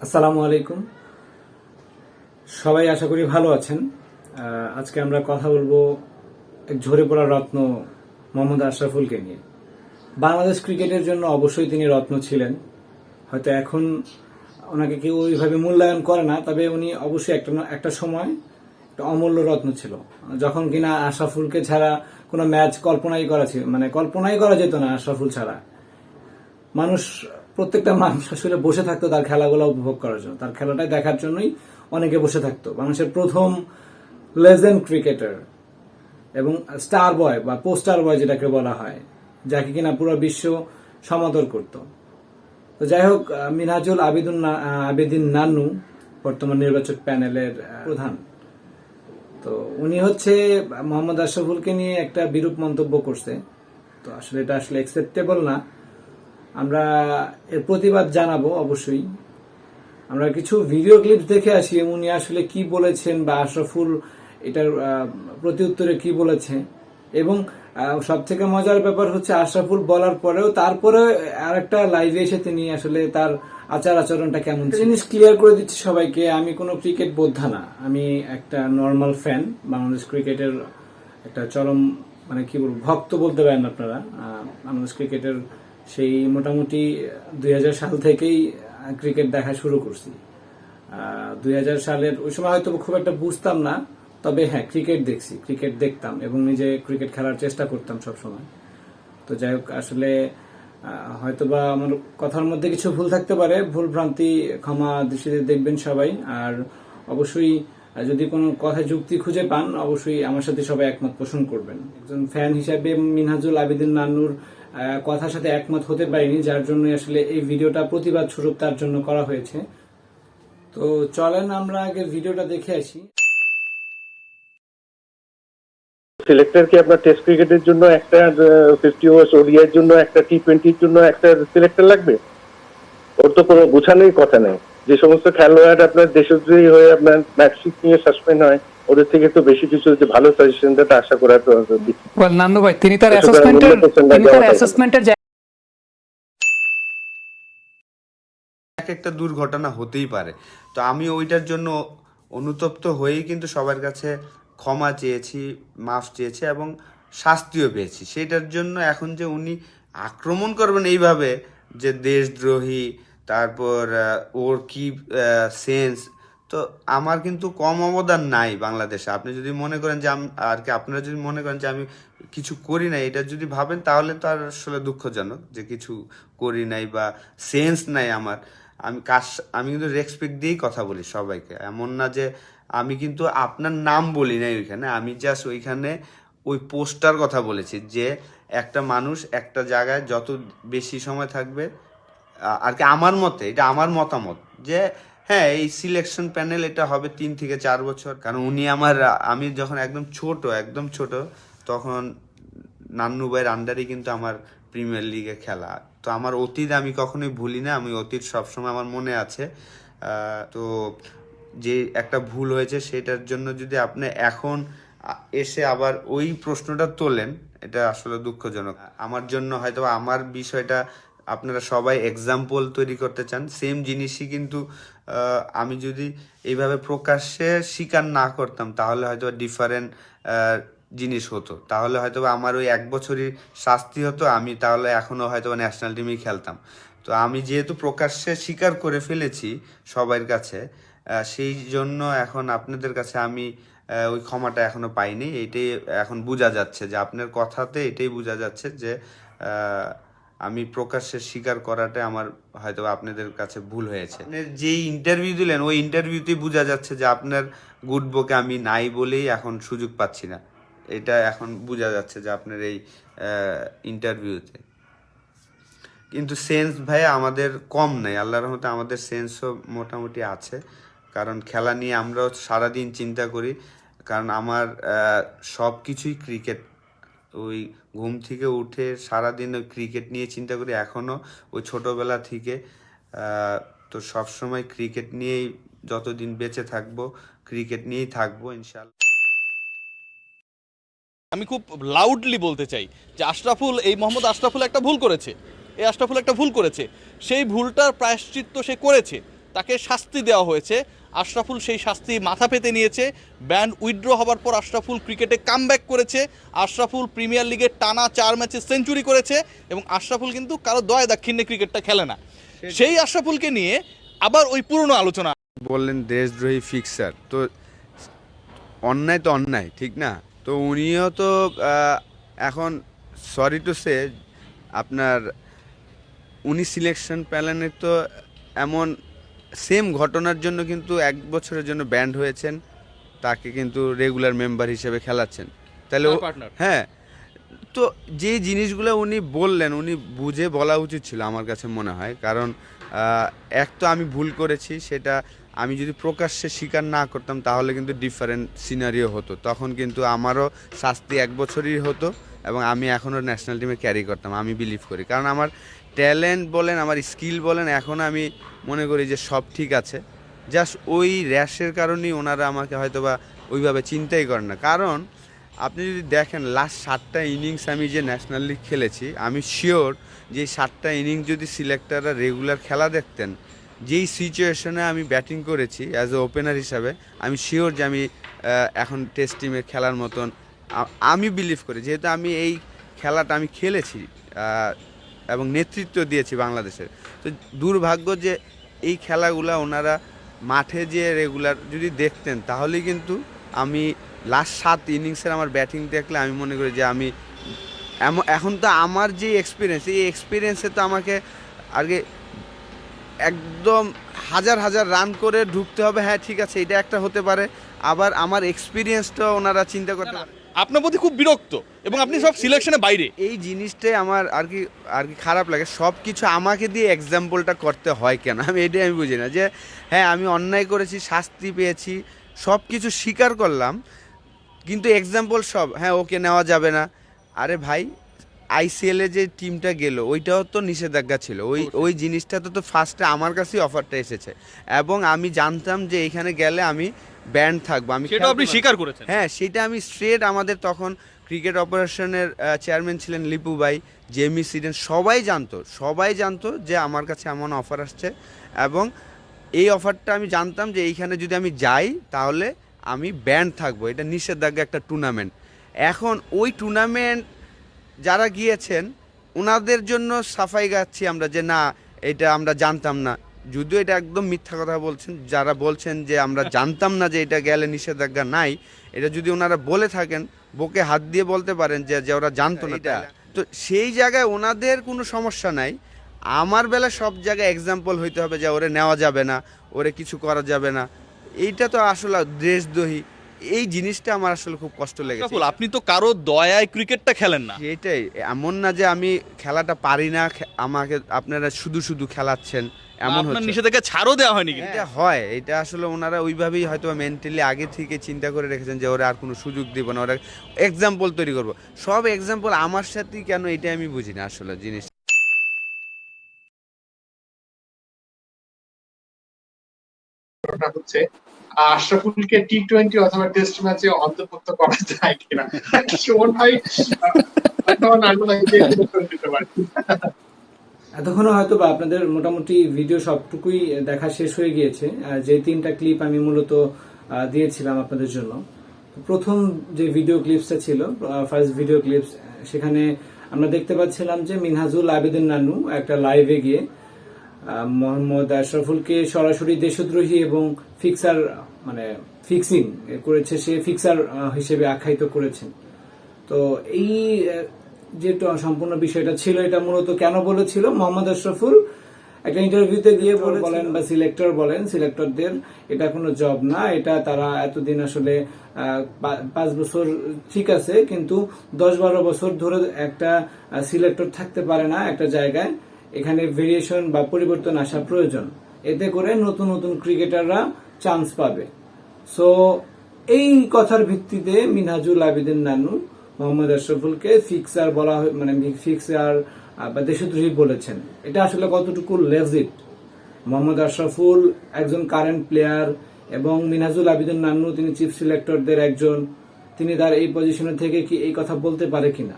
আসসালামু আলাইকুম। সবাই আশা করি ভালো আছেন। আজকে আমরা কথা বলবো এক ঝরে পড়া রত্ন মোহাম্মদ আশরাফুলকে নিয়ে। বাংলাদেশ ক্রিকেটের জন্য অবশ্যই তিনি রত্ন ছিলেন। হয়তো এখন ওনাকে কেউ ওইভাবে মূল্যায়ন করে না, তবে উনি অবশ্যই একটা সময় একটা অমূল্য রত্ন ছিল। যখন কিনা আশরাফুলকে ছাড়া কোনো ম্যাচ কল্পনাই করা যেত না। আশরাফুল ছাড়া প্রত্যেকটা মানুষ আসলে বসে থাকতো তার খেলাগুলো উপভোগ করার জন্য, তার খেলাটাই দেখার জন্যই অনেকে বসে থাকতো। মানুষের প্রথম লেজেন্ড ক্রিকেটার এবং স্টার বয় বা পোস্টার বয় যেটাকে বলা হয়, যাকে কিনা পুরো বিশ্ব সমাদর করত। তো যাই হোক, মিনহাজুল আবেদিন নান্নু বর্তমান নির্বাচক প্যানেলের প্রধান। তো উনি হচ্ছে মোহাম্মদ আশরাফুলকে নিয়ে একটা বিরূপ মন্তব্য করছে। তো আসলে এটা আসলে অ্যাকসেপ্টেবল না। আমরা এর প্রতিবাদ জানাবো অবশ্যই। আমরা কিছু ভিডিও ক্লিপস দেখে আসি উনি আসলে কি বলেছেন বা আশরাফুল এটার প্রতি উত্তরে কি বলেছে। এবং সব থেকে মজার ব্যাপার হচ্ছে আশরাফুল বলার পরেও তারপরে আরেকটা লাইভে এসে তিনি আসলে তার আচার আচরণটা কেমন জিনিস ক্লিয়ার করে দিচ্ছি সবাইকে। আমি কোনো ক্রিকেট বোদ্ধা না, আমি একটা নর্মাল ফ্যান। বাংলাদেশ ক্রিকেটের একটা চরম কি বলবো ভক্ত বলতে পারেন আপনারা। বাংলাদেশ ক্রিকেটের সেই মোটামুটি 2000 সাল থেকেই ক্রিকেট দেখা শুরু করছি। 2000 সালের ওই সময় হয়তো খুব একটা বুঝতাম না, তবে হ্যাঁ ক্রিকেট দেখতাম এবং নিজে ক্রিকেট খেলার চেষ্টা করতাম সব সময়। তো যাই হোক, আসলে হয়তোবা আমার কথার মধ্যে কিছু ভুল থাকতে পারে, ভুল ভ্রান্তি ক্ষমা দৃষ্টিতে দেখবেন সবাই। আর অবশ্যই যদি কোনো কথায় যুক্তি খুঁজে পান, অবশ্যই আমার সাথে সবাই একমত পোষণ করবেন। একজন ফ্যান হিসাবে মিনহাজুল আবেদিন নান্নুর কথার সাথে একমত হতে পারিনি, যার জন্য আসলে এই ভিডিওটা প্রতিবাদ স্বরূপ তার জন্য করা হয়েছে। তো চলেন আমরা আগে ভিডিওটা দেখে আসি। সিলেক্টর কি আপনার টেস্ট ক্রিকেটের জন্য একটা 50 ওভার ওডিআইয়ের জন্য একটা টি20-র জন্য একটা সিলেক্টর লাগবে? ওর তো কোনো বোঝানোই কথা নেই। যে সমস্ত খেলোয়াড় আপনার দেশদ্রোহী হয়ে আপনার ম্যাচ ফিক্স নিয়ে সাসপেন্ড হয়, ওদের থেকে তো বেশি কিছু যে ভালো সাজেশন দেওয়াটা আশা করা তো নান্নু ভাই তিনি তার অ্যাসেসমেন্টের একটা দুর্ঘটনা হতেই পারে। তো আমি ওইটার জন্য অনুতপ্ত হয়েই কিন্তু সবার কাছে ক্ষমা চেয়েছি, মাফ চেয়েছি এবং শাস্তিও পেয়েছি। সেটার জন্য এখন যে উনি আক্রমণ করবেন এইভাবে যে দেশদ্রোহী, তারপর ওর কি সেন্স, তো আমার কিন্তু কম অবদান নাই বাংলাদেশে। আপনি যদি মনে করেন যে আর কি আপনারা যদি মনে করেন যে আমি কিছু করি নাই, এটা যদি ভাবেন তাহলে তো আর আসলে দুঃখজনক যে কিছু করি নাই বা সেন্স নাই আমার। আমি কিন্তু রেসপেক্ট দিয়েই কথা বলি সবাইকে, এমন না যে আমি কিন্তু আপনার নাম বলি নাই ওইখানে। আমি জাস্ট ওইখানে ওই পোস্টার কথা বলেছি যে একটা মানুষ একটা জায়গায় যত বেশি সময় থাকবে আর কি, আমার মতে এটা আমার মতামত যে হ্যাঁ এই সিলেকশন প্যানেল এটা হবে 3 থেকে 4 বছর। কারণ আমি যখন একদম ছোট তখন নান্নু ভাইয়ের আন্ডারে কিন্তু আমার প্রিমিয়ার লিগে খেলা। তো আমার অতীত আমি কখনোই ভুলি না, আমি অতীত সবসময় আমার মনে আছে। তো যে একটা ভুল হয়েছে সেটার জন্য যদি আপনি এখন এসে আবার ওই প্রশ্নটা তোলেন, এটা আসলে দুঃখজনক আমার জন্য। হয়তো আমার বিষয়টা আপনারা সবাই এক্সাম্পল তৈরি করতে চান, সেম জিনিসই কিন্তু আমি যদি এইভাবে প্রকাশ্যে স্বীকার না করতাম তাহলে হয়তো ডিফারেন্ট জিনিস হতো। তাহলে হয়তো আমার ওই 1 বছরই শাস্তি হতো, আমি তাহলে এখনো হয়তো ন্যাশনাল টিমেই খেলতাম। তো আমি যেহেতু প্রকাশ্যে স্বীকার করে ফেলেছি সবার কাছে, সেই জন্য এখন আপনাদের কাছে আমি ওই ক্ষমাটা এখনো পাইনি। এইটাই এখন বোঝা যাচ্ছে যে আপনার কথাতে এটাই বোঝা যাচ্ছে যে আমি প্রকাশ্যে স্বীকার করাটা আমার হয়তো আপনাদের কাছে ভুল হয়েছে। যেই ইন্টারভিউ দিলেন ওই ইন্টারভিউতেই বোঝা যাচ্ছে যে আপনার গুড বুকে আমি নাই বলেই এখন সুযোগ পাচ্ছি না। এটা এখন বোঝা যাচ্ছে যে আপনার এই ইন্টারভিউতে। কিন্তু সেন্স ভাই আমাদের কম নাই, আল্লাহর রহমতে আমাদের সেন্সও মোটামুটি আছে। কারণ খেলা নিয়ে আমরাও সারাদিন চিন্তা করি, কারণ আমার সব কিছুই ক্রিকেট। ওই ঘুম থেকে উঠে সারাদিন ওই ক্রিকেট নিয়ে চিন্তা করি এখনও, ওই ছোটোবেলা থেকে। তো সবসময় ক্রিকেট নিয়েই যতদিন বেঁচে থাকবো ক্রিকেট নিয়েই থাকবো ইনশাল্লাহ। আমি খুব লাউডলি বলতে চাই যে মোহাম্মদ আশরাফুল একটা ভুল করেছে। সেই ভুলটার প্রায়শ্চিত্ত সে করেছে। তাকে শাস্তি দেওয়া হয়েছে। আশরাফুল সেই শাস্তি মাথা পেতে নিয়েছে। ব্যান উইথড্র হবার পর আশরাফুল ক্রিকেটে কামব্যাক করেছে। আশরাফুল প্রিমিয়ার লিগে টানা 4 ম্যাচে সেঞ্চুরি করেছে এবং আশরাফুল কিন্তু কারো দয়া দাক্ষিণ্যে ক্রিকেটটা খেলে না। সেই আশরাফুলকে নিয়ে আবার ওই পুরনো আলোচনা। বললেন দেশদ্রোহী ফিক্সার, তো অন্যায় তো অন্যায়, ঠিক না? তো উনিও তো এখন সরি টু সে আপনার উনি সিলেকশন প্যানেলের তো এমন সেম ঘটনার জন্য কিন্তু 1 বছরের জন্য ব্যান্ড হয়েছেন, তাকে কিন্তু রেগুলার মেম্বার হিসেবে খেলাচ্ছেন। তাহলে তার partner। হ্যাঁ, তো যে জিনিসগুলো উনি বললেন উনি বুঝে বলা উচিত ছিল আমার কাছে মনে হয়। কারণ এক তো আমি ভুল করেছি, সেটা আমি যদি প্রকাশ্যে স্বীকার না করতাম তাহলে কিন্তু ডিফারেন্ট সিনারিও হতো, তখন কিন্তু আমারও শাস্তি 1 বছরই হতো এবং আমি এখনও ন্যাশনাল টিমে ক্যারি করতাম, আমি বিলিভ করি। কারণ আমার ট্যালেন্ট বলেন, আমার স্কিল বলেন, এখন আমি মনে করি যে সব ঠিক আছে। জাস্ট ওই র্যাশের কারণেই ওনারা আমাকে হয়তোবা ওইভাবে চিন্তাই করেন না। কারণ আপনি যদি দেখেন লাস্ট 7টা ইনিংস আমি যে ন্যাশনাল লিগ খেলেছি, আমি শিওর যে 7টা ইনিংস যদি সিলেক্টররা রেগুলার খেলা দেখতেন, যেই সিচুয়েশনে আমি ব্যাটিং করেছি অ্যাজ এ ওপেনার হিসাবে, আমি শিওর যে আমি এখন টেস্ট টিমে খেলার মতন আমি বিলিভ করি। যেহেতু আমি এই খেলাটা আমি খেলেছি এবং নেতৃত্ব দিয়েছি বাংলাদেশের, তো দুর্ভাগ্য যে এই খেলাগুলো ওনারা মাঠে যে রেগুলার যদি দেখতেন তাহলেই কিন্তু আমি লাস্ট 7 ইনিংসের আমার ব্যাটিং দেখলে আমি মনে করি যে আমি এখন তো আমার যে এক্সপিরিয়েন্স, এই এক্সপিরিয়েন্সে তো আমাকে আগে একদম হাজার হাজার রান করে ঢুকতে হবে। হ্যাঁ ঠিক আছে, এটা একটা হতে পারে, আবার আমার এক্সপিরিয়েন্সটা ওনারা চিন্তা করতে পারে। আপনার প্রতি খুব বিরক্ত এবং আপনি সব সিলেকশনে বাইরে। এই জিনিসটাই আমার আর কি খারাপ লাগে। সব কিছু আমাকে দিয়ে এক্সাম্পলটা করতে হয় কেন, আমি এটাই আমি বুঝি না। যে হ্যাঁ আমি অন্যায় করেছি, শাস্তি পেয়েছি, সব কিছু স্বীকার করলাম, কিন্তু এক্সাম্পল সব হ্যাঁ ওকে নেওয়া যাবে না। আরে ভাই, আইসিএলে যে টিমটা গেল ওইটাও তো নিষেধাজ্ঞা ছিল, ওই জিনিসটা তো ফার্স্টে আমার কাছেই অফারটা এসেছে এবং আমি জানতাম যে এইখানে গেলে আমি ব্যান্ড থাকবো, আমি সেটা আপনি স্বীকার করেছেন। হ্যাঁ সেটা আমি স্ট্রেট, আমাদের তখন ক্রিকেট অপারেশনের চেয়ারম্যান ছিলেন লিপু ভাই, জেমি সিডেন, সবাই জানতো যে আমার কাছে এমন অফার আসছে এবং এই অফারটা আমি জানতাম যে এইখানে যদি আমি যাই তাহলে আমি ব্যান্ড থাকবো, এটা নিষেধাজ্ঞা একটা টুর্নামেন্ট। এখন ওই টুর্নামেন্ট যারা গিয়েছেন ওনাদের জন্য সাফাই গাচ্ছি আমরা যে না এটা আমরা জানতাম না, যদিও এটা একদম মিথ্যা কথা বলছেন যারা বলছেন যে আমরা জানতাম না যে এটা গেলে নিষেধাজ্ঞা নাই। এটা যদি ওনারা বলে থাকেন বুকে হাত দিয়ে বলতে পারেন যে ওরা জানতো না, এটা তো সেই জায়গায় ওনাদের কোনো সমস্যা নাই। আমার বেলা সব জায়গায় এক্সাম্পল হইতে হবে যে ওরে নেওয়া যাবে না, ওরে কিছু করা যাবে না, এইটা তো আসলে দেশদ্রোহী। এই জিনিসটা আমার আসলে খুব কষ্ট লেগেছে। আপনি তো কারো দয়ায় ক্রিকেটটা খেলেন না। এটাই, এমন না যে আমি খেলাটা পারি না, আমাকে আপনারা শুধু খেলাচ্ছেন এমন আপনার হচ্ছে। নিষেধাজ্ঞা ছাড়ও দেওয়া হয়নি কিন্তু। এটা হয়, এটা আসলে ওনারা ওইভাবেই হয়তো মেন্টালি আগে থেকে চিন্তা করে রেখেছেন যে ওরা আর কোনো সুযোগ দিব না, ওরা এক্সাম্পল তৈরি করবো। সব এক্সাম্পল আমার সাথেই কেন, এটা আমি বুঝি না আসলে জিনিস। হচ্ছে আশরাফুলকে টি-20 অথবা টেস্ট ম্যাচে অন্তর্ভুক্ত করা যায় কিনা, শোন ভাই এতক্ষণও হয়তো বা আপনাদের মোটামুটি ভিডিও সবটুকুই দেখা শেষ হয়ে গিয়েছে। যে 3টা ক্লিপ আমি মূলত দিয়েছিলাম আপনাদের জন্য, প্রথম যে ভিডিও ক্লিপসটা ছিল, ফার্স্ট ভিডিও ক্লিপস, সেখানে আমরা দেখতে পাচ্ছিলাম যে মিনহাজুল আবেদিন নানু একটা লাইভে গিয়ে মোহাম্মদ আশরাফুলকে সরাসরি দেশদ্রোহী এবং ফিক্সার মানে ফিক্সিং করেছে, সে ফিক্সার হিসেবে আখ্যায়িত করেছেন। তো এই যে সম্পূর্ণ বিষয়টা ছিল, এটা মূলত কেন বলেছিল মোহাম্মদ আশরাফুল একটা ইন্টারভিউতে গিয়ে বলেন বা সিলেক্টর বলেন, সিলেক্টরদের এটা কোনো জব না, এটা তারা এতদিন আসলে 5 বছর ঠিক আছে, কিন্তু 10-12 বছর ধরে একটা সিলেক্টর থাকতে পারে না একটা জায়গায়, এখানে ভেরিয়েশন বা পরিবর্তন আসা প্রয়োজন, এতে করে নতুন নতুন ক্রিকেটাররা চান্স পাবে। সো এই কথার ভিত্তিতে মিনহাজুল আবেদিন নানু মোহাম্মদ আশরাফুলকে ফিক্সার বলা মানে ফিক্সার বা দেশদ্রোহী বলেছেন। এটা আসলে কতটুকু লেজিট? মোহাম্মদ আশরাফুল একজন কারেন্ট প্লেয়ার এবং মিনহাজুল আবেদিন নানু তিনি চিফ সিলেক্টরদের একজন, তিনি তার এই পজিশনে থেকে কি এই কথা বলতে পারে কিনা?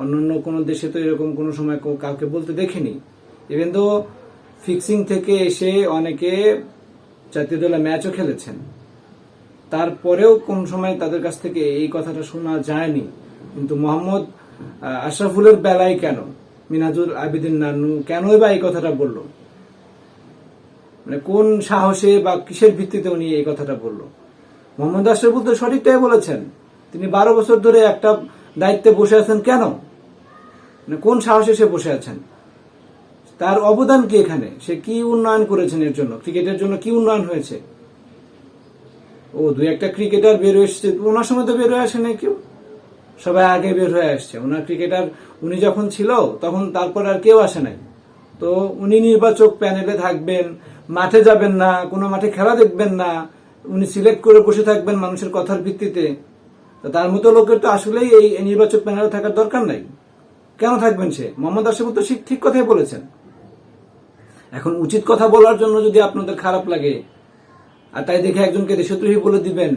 অন্যান্য কোনো দেশে তো এরকম কোনো সময় কাউকে বলতে দেখিনি। ইভেন তো ফিক্সিং থেকে এসে অনেকে জাতীয় দলে ম্যাচও খেলেছেন, তারপরেও কোন সময় তাদের কাছ থেকে এই কথাটা শোনা যায়নি। কিন্তু মোহাম্মদ আশরাফুলের বেলায় কেন, মিনহাজুল আবেদিন নান্নু কেনই বা এই কথাটা বলল? মানে কোন সাহসে বা কিসের ভিত্তিতে উনি এই কথাটা বলল? মোহাম্মদ আশরাফুল তো সঠিকটাই বলেছেন, তিনি 12 বছর ধরে একটা দায়িত্বে বসে আছেন কেন? মানে কোন সাহসে সে বসে আছেন? তার অবদান কি এখানে? সে কি উন্নয়ন করেছেন এর জন্য? ক্রিকেটের জন্য কি উন্নয়ন হয়েছে? ও 2-1টা ক্রিকেটার বের হয়ে এসছে, ওনার সময় তো বের হয়ে আসে না কেউ, সবাই আগে বের হয়ে আসছে। ওনার ক্রিকেটার উনি যখন ছিল তখন তারপর আর কেউ আসে নাই। তো উনি নির্বাচক প্যানেলে থাকবেন, মাঠে যাবেন না, কোনো মাঠে খেলা দেখবেন না, উনি সিলেক্ট করে বসে থাকবেন মানুষের কথার ভিত্তিতে। তো তার মতো লোকের তো আসলেই এই নির্বাচক প্যানেলে থাকার দরকার নাই। কেন থাকবেন সে? মোহাম্মদ আশরাফুল তো ঠিক কথাই বলেছেন। এখন উচিত কথা বলার জন্য যদি আপনাদের খারাপ লাগে আর তাই দেখে একজনকে দেশদ্রোহী বলে দিবেন,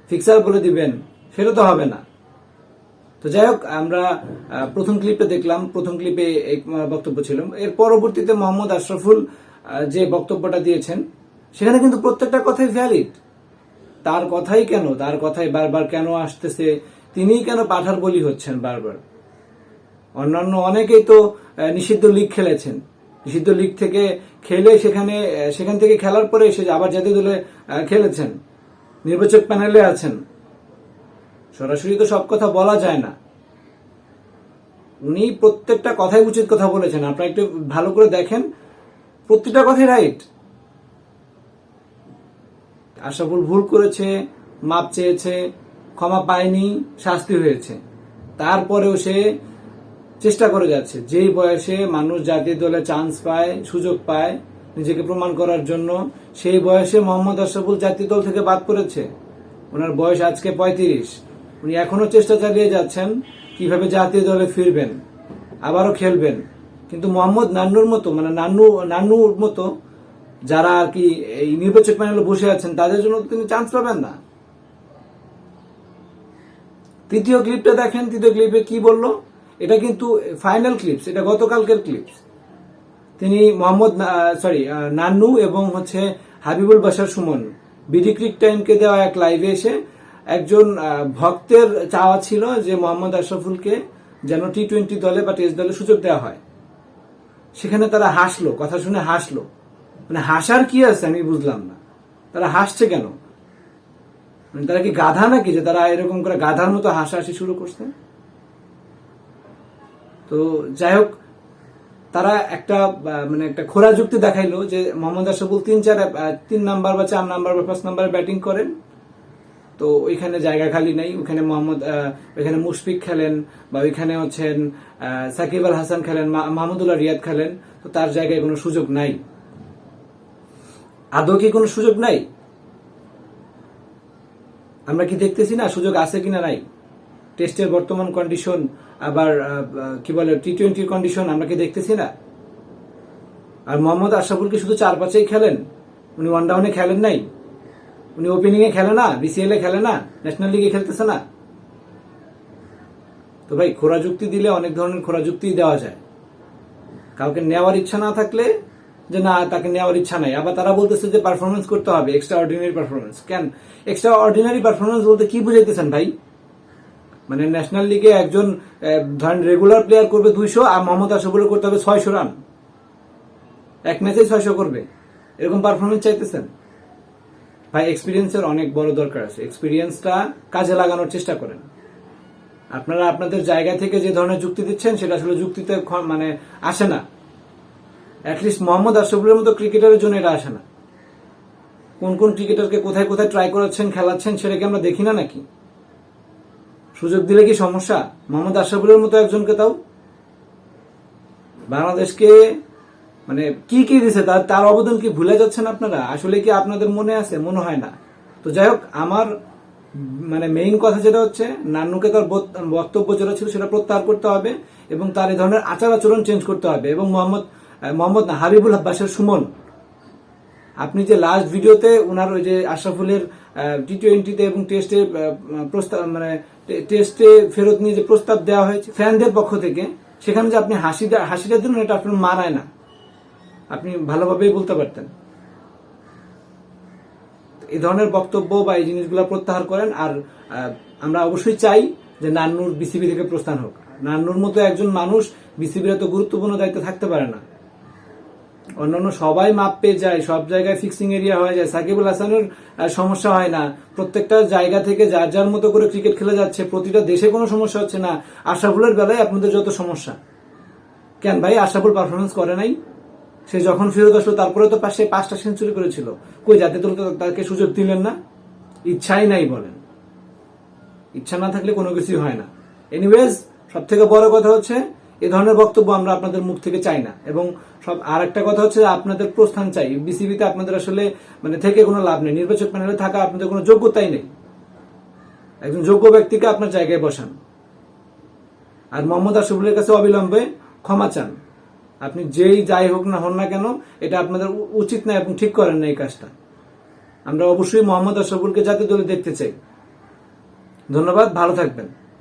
ফিক্সার বলে দিবেন, সেটা তো হবে না। তো যাই হোক, আমরা প্রথম ক্লিপে দেখলাম, প্রথম ক্লিপে এক বক্তব্য ছিল। এর পরবর্তীতে মোহাম্মদ আশরাফুল যে বক্তব্যটা দিয়েছেন সেখানে কিন্তু প্রত্যেকটা কথাই ভ্যালিড। তার কথাই কেন, তার কথাই বারবার কেন আসতেছে, তিনিই কেন পাঠার বলি হচ্ছেন বারবার? অন্যান্য অনেকেই তো নিষিদ্ধ লিগ খেলেছেন, নিষিদ্ধ লিগ থেকে খেলে সেখান থেকে খেলার পরে এসে আবার জাতীয় দলে খেলেছেন, নির্বাচক প্যানেলে আছেন। সরাসরি তো সব কথা বলা যায় না। উনি প্রত্যেকটা কথাই উচিত কথা বলেছেন, আপনারা একটু ভালো করে দেখেন, প্রত্যেকটা কথাই রাইট। আশরাফুল ভুল করেছে, মাপ চেয়েছে, ক্ষমা পায়নি, শাস্তি হয়েছে, তারপরেও সে চেষ্টা করে যাচ্ছে। যেই বয়সে মানুষ জাতীয় দলে চান্স পায়, সুযোগ পায় নিজেকে প্রমাণ করার জন্য, সেই বয়সে মোহাম্মদ আশরাফুল জাতীয় দল থেকে বাদ পড়েছে। ওনার বয়স আজকে 35, উনি এখনো চেষ্টা চালিয়ে যাচ্ছেন কিভাবে জাতীয় দলে ফিরবেন, আবারও খেলবেন। কিন্তু মোহাম্মদ নান্নুর মতো, মানে নান্নুর মতো যারা আর কি এই নির্বাচক প্যানেলে বসে আছেন, তাদের জন্য তিনি চান্স পাবেন না। তৃতীয় ক্লিপটা দেখেন, তৃতীয় ক্লিপে কি বলল? এটা কিন্তু ফাইনাল ক্লিপস, এটা গতকালকের ক্লিপস। তিনি নান্নু এবং হাবিবুল বাশার সুমন বিডি ক্রিক টাইমকে দেওয়া এক লাইভে এসে একজন ভক্তের চাওয়া ছিল যে মোহাম্মদ আশরাফুলকে যেন টি-20 দলে বা টেস্ট দলে সুযোগ দেওয়া হয়। সেখানে তারা হাসলো, কথা শুনে হাসলো। মানে হাসার কি আছে আমি বুঝলাম না, তারা হাসছে কেন? মানে তারা কি গাধা নাকি যে তারা এরকম করে গাধার মতো হাসাহাসি শুরু করছে? তো যাই হোক, তারা একটা খোরা যুক্তি দেখাইলো যে মোহাম্মদ আশরাফুল 3 নাম্বার বা 4 নাম্বার বা 5 নাম্বারে ব্যাটিং করেন, তো ওইখানে জায়গা খালি নাই। ওইখানে মুশফিক খেলেন বা ওইখানে সাকিব আল হাসান খেলেন, মাহমুদুল্লাহ রিয়াদ খেলেন, তো তার জায়গায় কোনো সুযোগ নাই। আদৌ কি কোনো সুযোগ নাই? আমরা কি দেখতেছি না সুযোগ আছে কিনা নাই? টেস্টের বর্তমান কন্ডিশন, আবার টি-20 কন্ডিশন আমরা কি দেখতেছি না? আর মোহাম্মদ আশরাফুল কি শুধু 4-5-এই খেলেন? উনি ওয়ান ডাউনে খেলেন নাই? উনি ওপেনিং এ খেলে না? বিসিএল এ খেলে না? ন্যাশনাল লিগে খেলতেছে না? তো ভাই, খোরা যুক্তি দিলে অনেক ধরনের খোরা যুক্তি দেওয়া যায়। কাউকে নেওয়ার ইচ্ছা না থাকলে যে না, তাকে নেওয়ার ইচ্ছা নাই, আবার তারা বলতেছে যে পারফরমেন্স করতে হবে, এক্সট্রা অর্ডিনারি পারফরমেন্স। কেন এক্সট্রা অর্ডিনারি পারফরমেন্স বলতে কি বুঝাইতেছেন ভাই? মানে ন্যাশনাল লিগে একজন ধরেন রেগুলার প্লেয়ার করবে 200, আর মোহাম্মদ আশরাফুল করতে হবে 600 রান, এক ম্যাচেই 600 করবে, এরকম পারফরমেন্স চাইতেছেন? ভাই, এক্সপিরিয়েন্সের অনেক বড় দরকার আছে, এক্সপিরিয়েন্সটা কাজে লাগানোর চেষ্টা করেন। আপনারা আপনাদের জায়গা থেকে যে ধরনের যুক্তি দিচ্ছেন সেটা আসলে যুক্তিতে আসে না। অ্যাটলিস্ট মোহাম্মদ আশরাফুলের মতো ক্রিকেটারের জন্য এটা আসে না। কোন কোন ক্রিকেটারকে কোথায় কোথায় ট্রাই করাচ্ছেন, খেলাচ্ছেন, সেটা কি আমরা দেখি না নাকি? সুযোগ দিলে কি সমস্যা? মোহাম্মদ আশরাফুলের মতো একজনকে তাও বাংলাদেশকে কি দিছে, তার অবদান কি ভুলে যাচ্ছেন আপনারা? আসলে কি আপনাদের মনে আছে? মনে হয় না। তো যাই হোক, আমার মেইন কথা যেটা হচ্ছে, নান্নুকে তার বক্তব্য যেটা ছিল সেটা প্রত্যাহার করতে হবে এবং তার এই ধরনের আচার আচরণ চেঞ্জ করতে হবে। এবং হাবিবুল বাশার সুমন, আপনি যে লাস্ট ভিডিওতে ওনার ওই যে আশরাফুলের টি-20তে এবং টেস্টে প্রস্তাব টেস্টে ফেরত নিয়ে যে প্রস্তাব দেওয়া হয়েছে ফ্যানদের পক্ষ থেকে, সেখানে যে আপনি হাসিটা দিলেন, এটা আপনার মানায় না। আপনি ভালোভাবেই বলতে পারতেন। এই ধরনের বক্তব্য বা এই জিনিসগুলো প্রত্যাহার করেন। আর আমরা অবশ্যই চাই যে নান্নুর বিসিবি থেকে প্রস্থান হোক। নান্নুর মতো একজন মানুষ বিসিবির এত গুরুত্বপূর্ণ দায়িত্বে থাকতে পারে না। অন্যান্য সবাই মাপ পেয়ে যায়, সব জায়গায় ফিক্সিং এরিয়া হয়ে যায়, সাকিবুল হাসানের সমস্যা হয় না, প্রত্যেকটা জায়গা থেকে যার যার মতো করে ক্রিকেট খেলে যাচ্ছে, প্রতিটা দেশে কোনো সমস্যা হচ্ছে না। আশরাফুলের বেলায় আপনাদের যত সমস্যা কেন ভাই? আশরাফুল পারফরমেন্স করে নাই? সে যখন ফেরত আসলো তারপরে তো সে 5টা সেঞ্চুরি করেছিল। কই জাতীয় দল তো তাকে সুযোগ দিলেন না? ইচ্ছাই নাই বলেন। ইচ্ছা না থাকলে কোনো কিছুই হয় না। এনিওয়েজ, সব থেকে বড় কথা হচ্ছে এ ধরনের বক্তব্য আমরা আপনাদের মুখ থেকে চাই না। এবং আর একটা কথা হচ্ছে আপনাদের প্রস্থান চাই। বিসিবিতে আপনাদের আসলে থেকে কোনো লাভ নেই। নির্বাচক প্যানেলে থাকা আপনাদের কোনো যোগ্যতাই নেই। একজন যোগ্য ব্যক্তিকে আপনার জায়গায় বসান। আর মোহাম্মদ আশরাফুলের কাছে অবিলম্বে ক্ষমা চান। আপনি যাই হোক না হন না কেন, এটা আপনাদের উচিত না এবং ঠিক করেন না এই কাজটা। আমরা অবশ্যই মোহাম্মদ আশরাফুলকে জাতীয় দলে দেখতে চাই। ধন্যবাদ, ভালো থাকবেন।